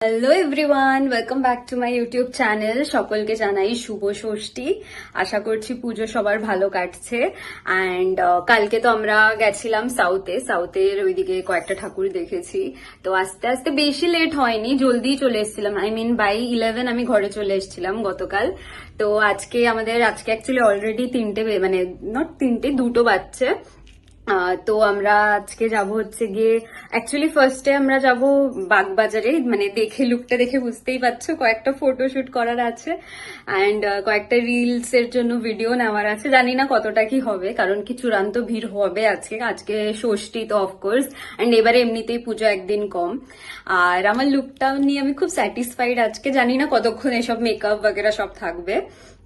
Hello everyone, welcome back to my YouTube channel. সকলকে জানাই শুভ ষষ্ঠী। আশা করছি পুজো সবার ভালো কাটছে। অ্যান্ড কালকে তো আমরা গেছিলাম সাউথের ওইদিকে কয়েকটা ঠাকুর দেখেছি। তো আস্তে আস্তে বেশি লেট হয়নি, জলদি চলে এসেছিলাম। আই মিন বাই 11 আমি ঘরে চলে এসেছিলাম গতকাল। তো আজকে অ্যাকচুয়ালি অলরেডি দুটো বাজছে। তো আমরা আজকে যাব হচ্ছে গিয়ে, অ্যাকচুয়ালি ফার্স্টে আমরা যাব বাগবাজারে। মানে লুকটা দেখে বুঝতেই পারছো, কয়েকটা ফটোশুট করার আছে অ্যান্ড কয়েকটা রিলস এর জন্য ভিডিও নেওয়ার আছে। জানি না কতটা কি হবে, কারণ কি চূড়ান্ত ভিড় হবে আজকে ষষ্ঠী তো অফকোর্স, অ্যান্ড এবারে এমনিতেই পুজো একদিন কম। আর আমার লুকটা নিয়ে আমি খুব স্যাটিসফাইড আজকে। জানি না কতক্ষণ এসব মেকআপ বাগেরা সব থাকবে।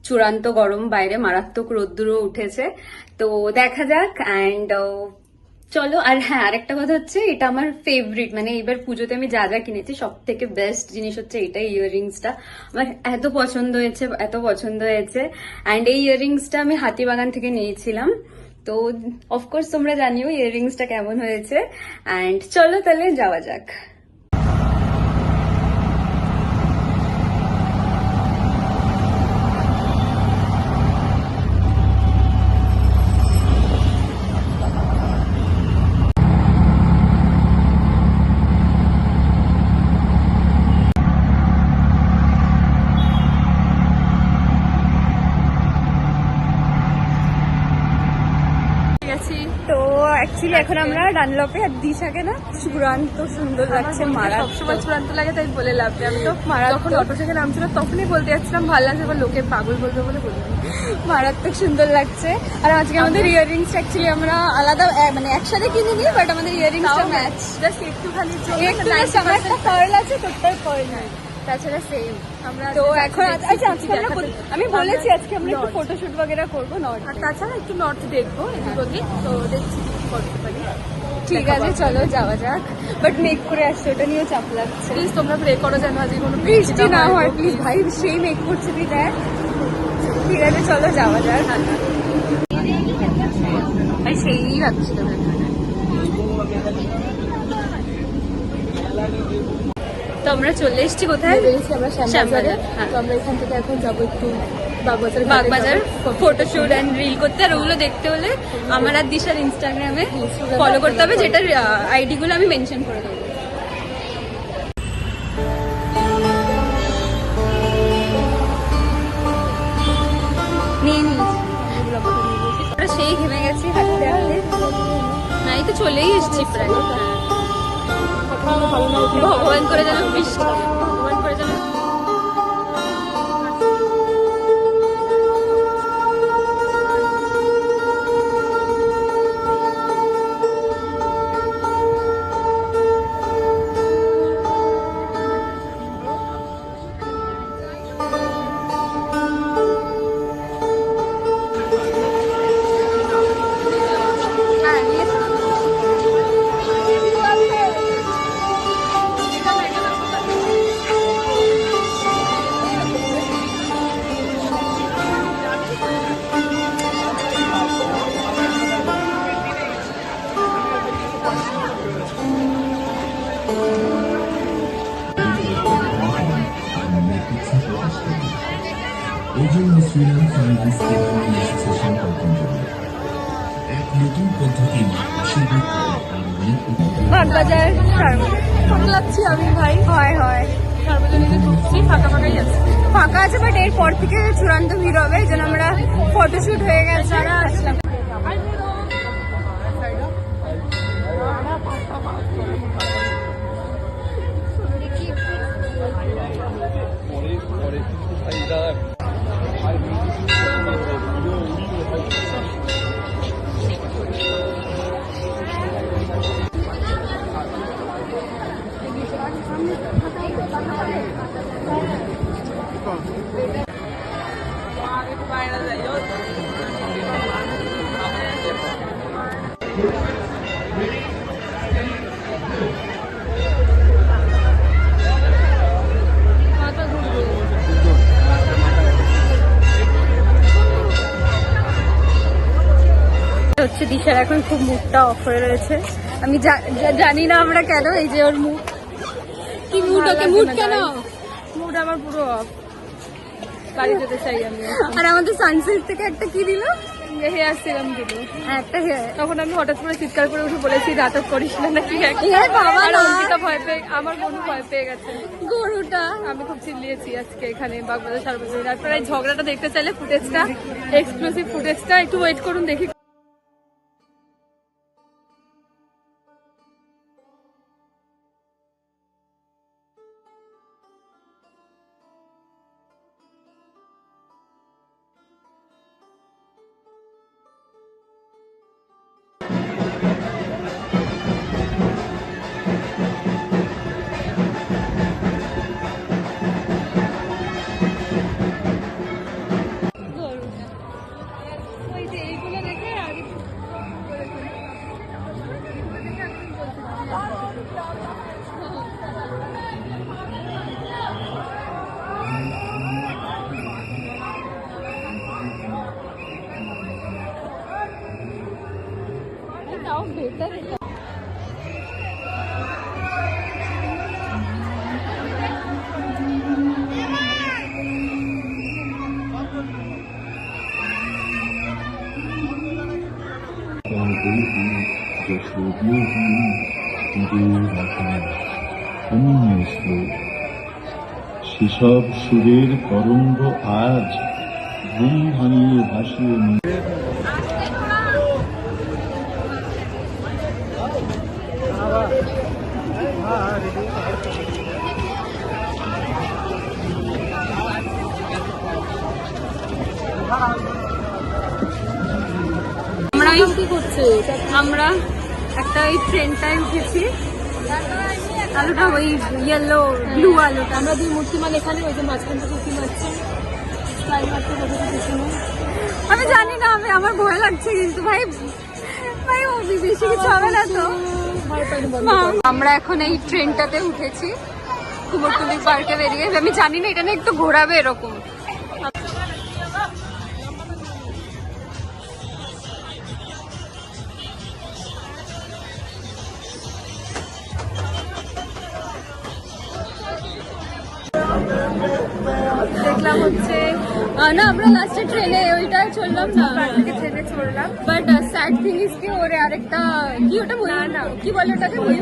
চূড়ান্ত গরম, বাইরে মারাত্মক রোদ্দুরও উঠেছে। তো দেখা যাক। অ্যান্ড চলো। আর হ্যাঁ, আরেকটা কথা হচ্ছে, এটা আমার ফেভারিট। মানে এবার পুজোতে আমি যা যা কিনেছি সব থেকে বেস্ট জিনিস হচ্ছে এইটাই, ইয়াররিংসটা আমার এত পছন্দ হয়েছে। অ্যান্ড এই ইয়াররিংসটা আমি হাতিবাগান থেকে নিয়েছিলাম। তো অফকোর্স তোমরা জানিও ইয়াররিংসটা কেমন হয়েছে। অ্যান্ড চলো তাহলে যাওয়া যাক। তো অ্যাকচুয়ালি এখন আমরা ডানলপে, আর দিশাকে না চূড়ান্ত সুন্দর লাগছে। সবসময় চূড়ান্ত লাগে তাই বলে লাভ নেই। আমি তো যখন অটো থেকে নামছিল তখনই বলতে যাচ্ছিলাম ভালো লাগছে, এবার লোকে পাগল বলবে বলে বললাম। মারাত্মক সুন্দর লাগছে। আর আজকে আমাদের ইয়াররিংস অ্যাকচুয়ালি আমরা আলাদা মানে একসাথে কিনিনি, বাট আমাদের ইয়াররিংসটা ম্যাচ। জাস্ট একটুখানি আমার একটা পার্ল আছে, তোরটার পার্ল নাই, তাছাড়া সেম। আমরা তো এখন আচ্ছা আমি বলেছি আজকে আমরা একটু ফটোশুট বগেরা করবো নর্থ। আর তাছাড়া একটু নর্থ দেখবো এদিক ওদিক, তো দেখছি কি করতে পারি। ঠিক আছে, চলো যাওয়া যাক। বাট মেক করে আসছে, ওটা নিয়েও চাপ লাগছে। প্লিজ তোমরা প্রে করো যেন আজকে কোনো বৃষ্টি না হয় প্লিজ। ভাই সেই মেক করছে তুই দেখ। ঠিক আছে, চলো যাওয়া যাক। ভাই সেই ভাবছিলাম। তো আমরা চলে এসেছি কোথায়? আমরা শ্যামবাজারে। তো আমরা এখান থেকে এখন যাবো একটু বাগবাজার ফটোশুট অ্যান্ড রিল করতে। আর ওগুলো দেখতে হলে আমার আর দিশার ইনস্টাগ্রামে ফলো করতে হবে, যেটার আইডি গুলো আমি মেনশন করে দেবো। আমরা সেই ঘেমে গেছি হাঁটতে হাঁটতে। না, এই তো চলেই এসেছি প্রায়। ভগবান করে যেন বৃষ্টি, ভগবান করে যেন। বাগবাজার ফটো লাগছি আমি ভাই। হয় সার্বজনীনে ঢুকছি, ফাঁকাই আছে। ফাঁকা আছে, বাট এরপর থেকে চূড়ান্ত ভিড় হবে। এই জন্য আমরা ফটোশুট হয়ে গেছে, যারা আসলাম। হচ্ছে দিশার এখন খুব মুডটা অফ হয়ে রয়েছে। আমি জানি না আমরা কেন, এই যে ওর মুখ কি মুড? ওকে মুড কেন? মুড আমার পুরো অফ, বাড়ি যেতে চাই আমি। আর আমাদের সানসেট থেকে একটা কি দিল? হেয়ার সিরাম দিল একটা hair। তখন আমি হঠাৎ করে চিৎকার করে উঠে বলেছি নাটক করিস না নাকি। বাবা আর না। অঙ্কিতা ভয় পেয়ে, আমার বোন ভয় পেয়ে গেছে। গরুটা আমি খুব চিল্লিয়েছি আজকে এখানে বাগবাজার সার্বজনীন। আপনারা এই ঝগড়াটা দেখতে চাইলে ফুটেজটা, এক্সক্লুসিভ ফুটেজটা একটু ওয়েট করুন, দেখি। ওই যে এইগুলো দেখে আগে তাও বেটার। সেসব সুরের তরঙ্গ আজ ঘুম ভাঙিয়ে ভাসিয়ে নিয়ে আমরা একটা ওই ট্রেনটায় উঠেছি, আলুটা ওই ইয়েলো ব্লু আলুটা। আমরা দুই মূর্তিমান এখানে, ওই যে মাঝখান থেকে উঠি মারছে স্টাইল মারতে কোথাও পিছনে। আমি জানি না, আমার ভয় লাগছে কিন্তু ভাই, ভাই ও বেশি কিছু হবে না তো? ভয় পাইনি বন্ধ মা, করো। আমরা এখন এই ট্রেনটাতে উঠেছি কুমোরটুলি পার্কে বেরিয়ে। আমি জানি না এটা না একটু ঘোরাবে এরকম। দেখলাম হচ্ছে না আমরা লাস্টে ট্রেনে ওইটাই চললাম না, থেকে ট্রেনে চড়লাম। বাট স্যাড থিং ইজ কি ওরে আরেকটা কি ওটা বলি না, কি বলে ওটাকে বলি,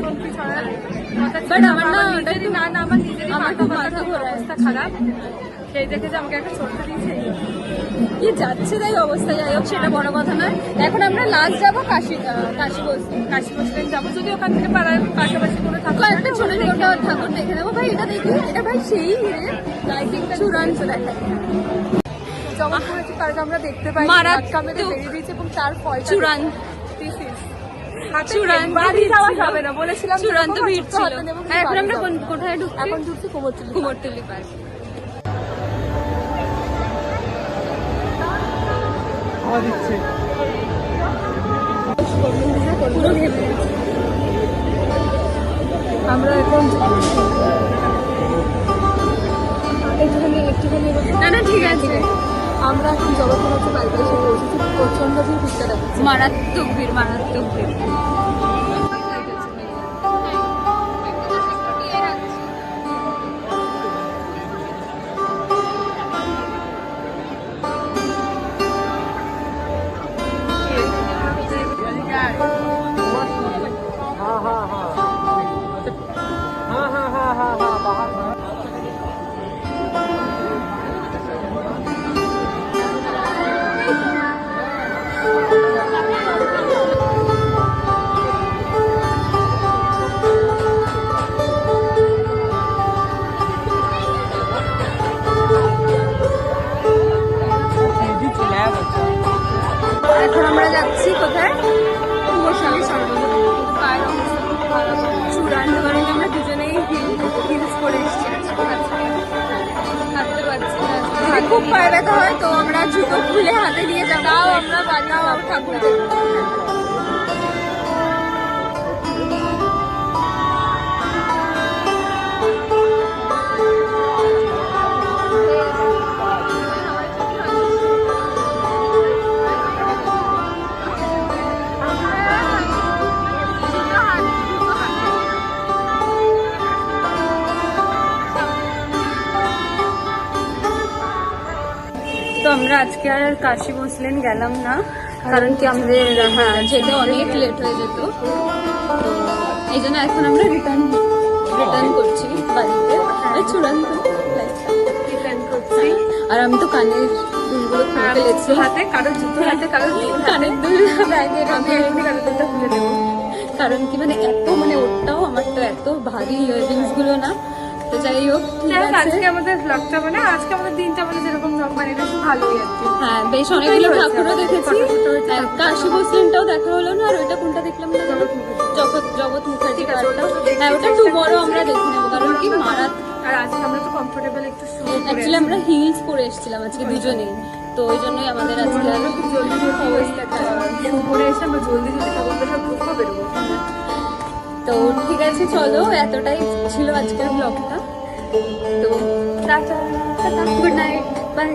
বাট আমার না ওটা না না আমার নিজেরই আমার খুব মাথা ঘোরায়। অবস্থা খারাপ, সেই দেখে যে আমাকে একটা চড়তে দিয়েছে। কি যাচ্ছে তাই অবস্থা, যাই হোক সেটা বড় কথা নয়। এখন আমরা লাস্ট যাবো কাশি বসে। কাশি বসলেন যাবো, যদি ওখান থেকে পাড়ার পাশাপাশি কোনো ঠাকুর কয়েকটা ছোট ছোট ঠাকুর দেখে নেবো। ভাই এটা দেখি, এটা ভাই সেই লাইটিংটা চূড়ান্ত দেখা। জমা করেছি পার্ক আমরা দেখতে পাই, মারাত্মক। ক্যামেরা বেরিয়ে দিয়েছে এবং তার ফল চূড়ান্ত চূড়ান্ত বাড়ি যাওয়া যাবে না বলেছিলাম, চূড়ান্ত যেরকম ভিড় ছোট্ট ছিল। হাতে নেবো, কিন্তু এখন বাড়ি আমরা যাবো না। কোথায় ঢুকছি? এখন ঢুকছি কুমোরটুলি। কুমোরটুলি পার্ক। পুরো ঘেমে গেছি। আমরা এখন একটুখানি না না ঠিক আছে, আমরা এখন জগন্নাথ বাড়িতে এসে পৌঁছেছি। প্রচন্ড ভিড়, ভিড়টা দেখাচ্ছে। মারাত্মক ভিড়, মারাত্মক ভিড়। এখন আমরা যাচ্ছি কোথায়? কুমোরটুলি সর্বজনীন। পায়ের অবস্থা খুব খারাপ, চূড়ান্ত। কারণ আমরা দুজনেই হিলস করে এসেছি আজকে। হাঁটতে পারছি না, যদি খুব পায়ে ব্যথা হয় তো আমরা জুতো খুলে হাতে নিয়ে যাবো। তাও আমরা বাড়ি ঠাকুর দেখবো। আমরা আজকে আর কাশী বসলেন গেলাম না, কারণ কি আমাদের হ্যাঁ যেতে অনেক লেট হয়ে যেত। তো এই জন্য এখন আমরা রিটার্ন করছি বাড়িতে। চূড়ান্ত রিটার্ন করছি। আর আমি তো কানের দুলগুলো খুলে ফেলেছি, হাতে কারো জুতো, হাতে কারো কানের দুল ব্যাগে আমি এখনই কারো জুতো খুলে দেবো। কারণ কি মানে এত মানে ওটাও আমার তো এত ভারী ইয়াররিংস গুলো না। তো যাই হোক ঠিক আছে, আজকে আমাদের ব্লগটা মানে আজকে আমাদের দিনটা মানে যেরকম ব্লগ মানে বেশ ভালোই আর কি। হ্যাঁ বেশ অনেকগুলো হয়েছে, ঠাকুরও দেখেছি। ফটো হয়েছে, হ্যাঁ, কাশী বসলেনটাও দেখা হলো না। আর ওইটা কোনটা দেখলাম না, জগৎ মুখার্জি ঠিক আছে, পার্কটা। ওটা তো দেখতে হ্যাঁ ওটা চেষ্টা টুমরো করছি। আমরা দেখে নেবো, কারণ কি মারাত আর আজকে আমরা তো কমফোর্টেবল একটু শুরু করে অ্যাকচুয়ালি আমরা হিলস পরে এসেছিলাম আজকে দুজনেই, তো ওই জন্যই আমাদের আজকে আমরা খুব জলদি শুরু করে এসে আমরা জলদি ঠাকুরটা সব ঢুকবো বেরোবো। তো ঠিক আছে চলো, এতটাই ছিল আজকের ব্লগটা। তো টাটা। Good night, by.